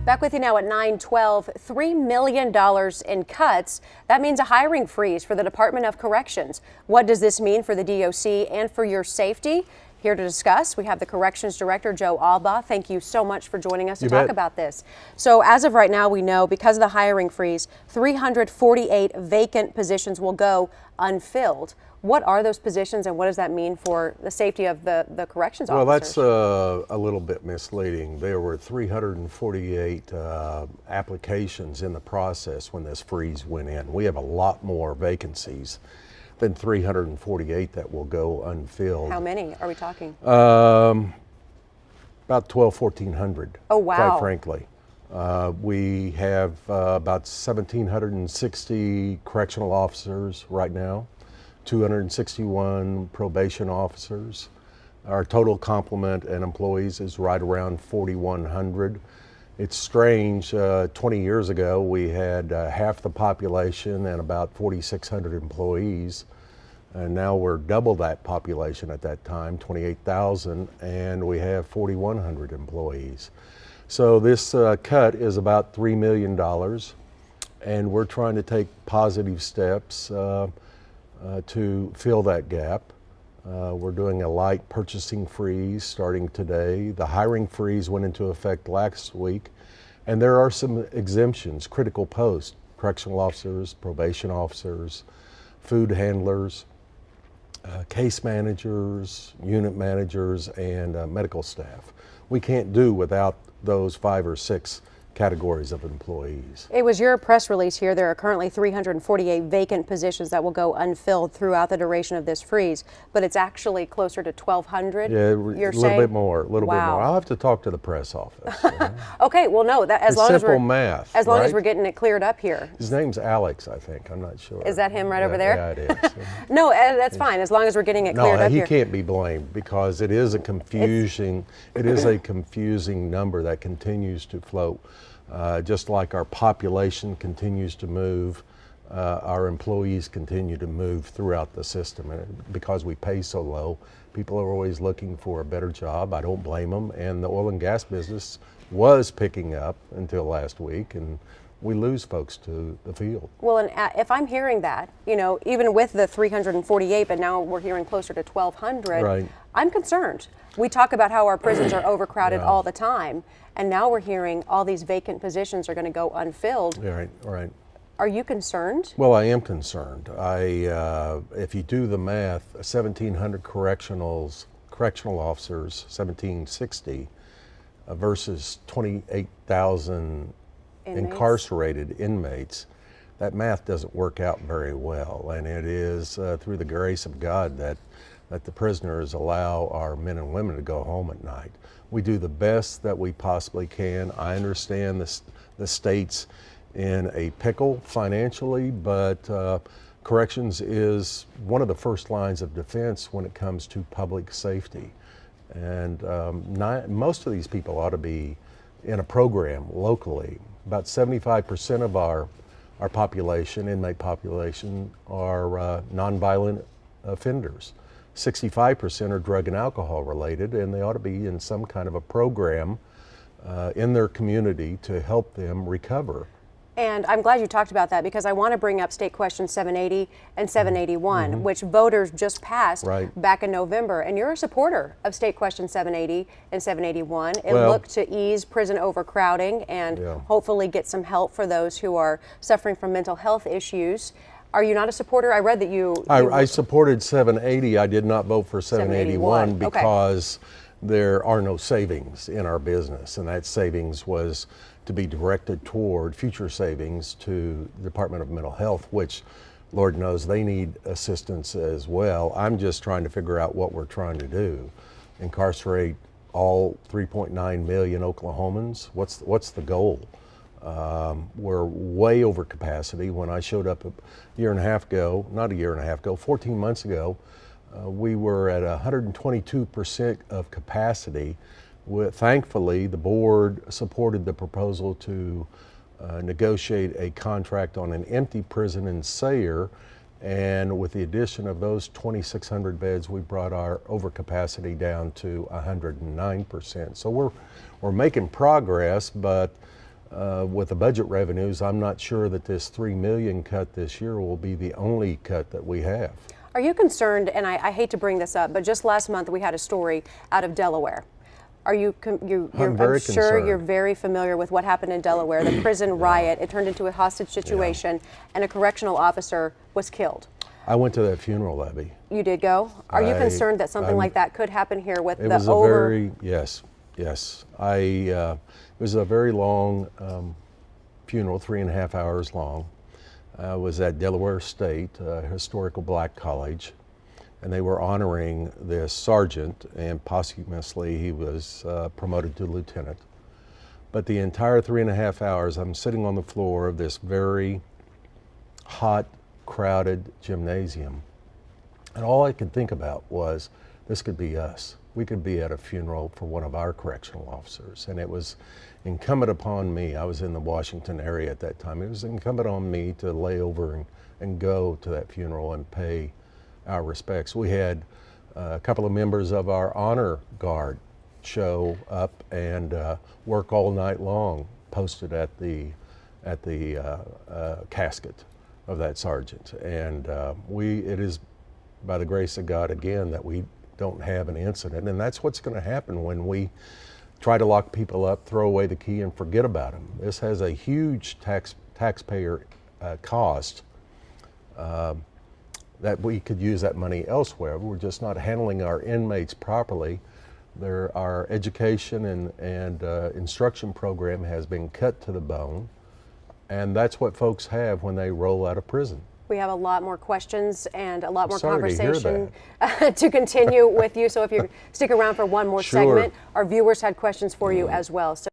Back with you now at 9:12. $3 million in cuts. That means a hiring freeze for the Department of Corrections. What does this mean for the DOC and for your safety? Here to discuss, we have the Corrections Director, Joe Albaugh. Thank you so much for joining us to talk about this. So as of right now, we know because of the hiring freeze, 348 vacant positions will go unfilled. What are those positions and what does that mean for the safety of the corrections officers? Well, that's a little bit misleading. There were 348 applications in the process when this freeze went in. We have a lot more vacancies than 348 that will go unfilled. How many are we talking? About 1,400. Oh, wow. Quite frankly. We have about 1,760 correctional officers right now, 261 probation officers. Our total complement and employees is right around 4,100. It's strange, 20 years ago we had half the population and about 4,600 employees. And now we're double that population at that time, 28,000, and we have 4,100 employees. So this cut is about $3 million, and we're trying to take positive steps to fill that gap. We're doing a light purchasing freeze starting today. The hiring freeze went into effect last week, and there are some exemptions, critical posts, correctional officers, probation officers, food handlers, case managers, unit managers, and medical staff. We can't do without those 5 or 6 categories of employees. It was your press release here. There are currently 348 vacant positions that will go unfilled throughout the duration of this freeze, but it's actually closer to 1,200. Yeah, a little bit more, a little bit more. I'll have to talk to the press office. Okay, well, no, that as long as we're math, as long as we're getting it cleared up here. His name's Alex, I think. I'm not sure. Is that him right over there? Yeah, it is. No, that's fine as long as we're getting it cleared up here. No, he can't be blamed because it is a confusing. It is a confusing number that continues to float. Just like our population continues to move, our employees continue to move throughout the system. And because we pay so low, people are always looking for a better job. I don't blame them. And the oil and gas business was picking up until last week, and we lose folks to the field. Well, and if I'm hearing that, you know, even with the 348, but now we're hearing closer to 1,200, right. I'm concerned. We talk about how our prisons are overcrowded all the time, and now we're hearing all these vacant positions are going to go unfilled. Right, right. Are you concerned? Well, I am concerned. If you do the math, 1,700 correctional officers, 1,760, versus 28,000 incarcerated inmates, that math doesn't work out very well. And it is through the grace of God that the prisoners allow our men and women to go home at night. We do the best that we possibly can. I understand the state's in a pickle financially, but corrections is one of the first lines of defense when it comes to public safety. And most of these people ought to be in a program locally. About 75% of our population, inmate population, are nonviolent offenders. 65% are drug and alcohol related, and they ought to be in some kind of a program in their community to help them recover. And I'm glad you talked about that because I want to bring up State Question 780 and 781, which voters just passed back in November. And you're a supporter of State Question 780 and 781. It looked to ease prison overcrowding and hopefully get some help for those who are suffering from mental health issues. Are you not a supporter? I read that I supported 780. I did not vote for 781 because there are no savings in our business, and that savings was to be directed toward future savings to the Department of Mental Health, which Lord knows they need assistance as well. I'm just trying to figure out what we're trying to do. Incarcerate all 3.9 million Oklahomans? What's the goal? We're way over capacity. When I showed up a year and a half ago, not a year and a half ago, 14 months ago, we were at 122% of capacity. Thankfully, the board supported the proposal to negotiate a contract on an empty prison in Sayre, and with the addition of those 2,600 beds, we brought our overcapacity down to 109%. So we're making progress, but with the budget revenues, I'm not sure that this $3 million cut this year will be the only cut that we have. Are you concerned, and I hate to bring this up, but just last month we had a story out of Delaware. Are you, I'm very sure concerned. you're very familiar with what happened in Delaware, the prison riot. It turned into a hostage situation, and a correctional officer was killed. I went to that funeral, Abby. You did go? Are you concerned that something like that could happen here with the over? Yes. It was a very long funeral, 3.5 hours long. I was at Delaware State Historical Black College, and they were honoring this sergeant, and posthumously he was promoted to lieutenant. But the entire 3.5 hours, I'm sitting on the floor of this very hot, crowded gymnasium, and all I could think about was, this could be us. We could be at a funeral for one of our correctional officers, and it was incumbent upon me. I was in the Washington area at that time. It was incumbent on me to lay over and go to that funeral and pay our respects. We had a couple of members of our honor guard show up and work all night long, posted at the casket of that sergeant. And it is by the grace of God again that we don't have an incident, and that's what's going to happen when we try to lock people up, throw away the key, and forget about them. This has a huge taxpayer cost that we could use that money elsewhere. We're just not handling our inmates properly. Our education and instruction program has been cut to the bone, and that's what folks have when they roll out of prison. We have a lot more questions and a lot more Sorry to hear conversation to continue with you. So if you stick around for one more Sure. segment, our viewers had questions for you as well. So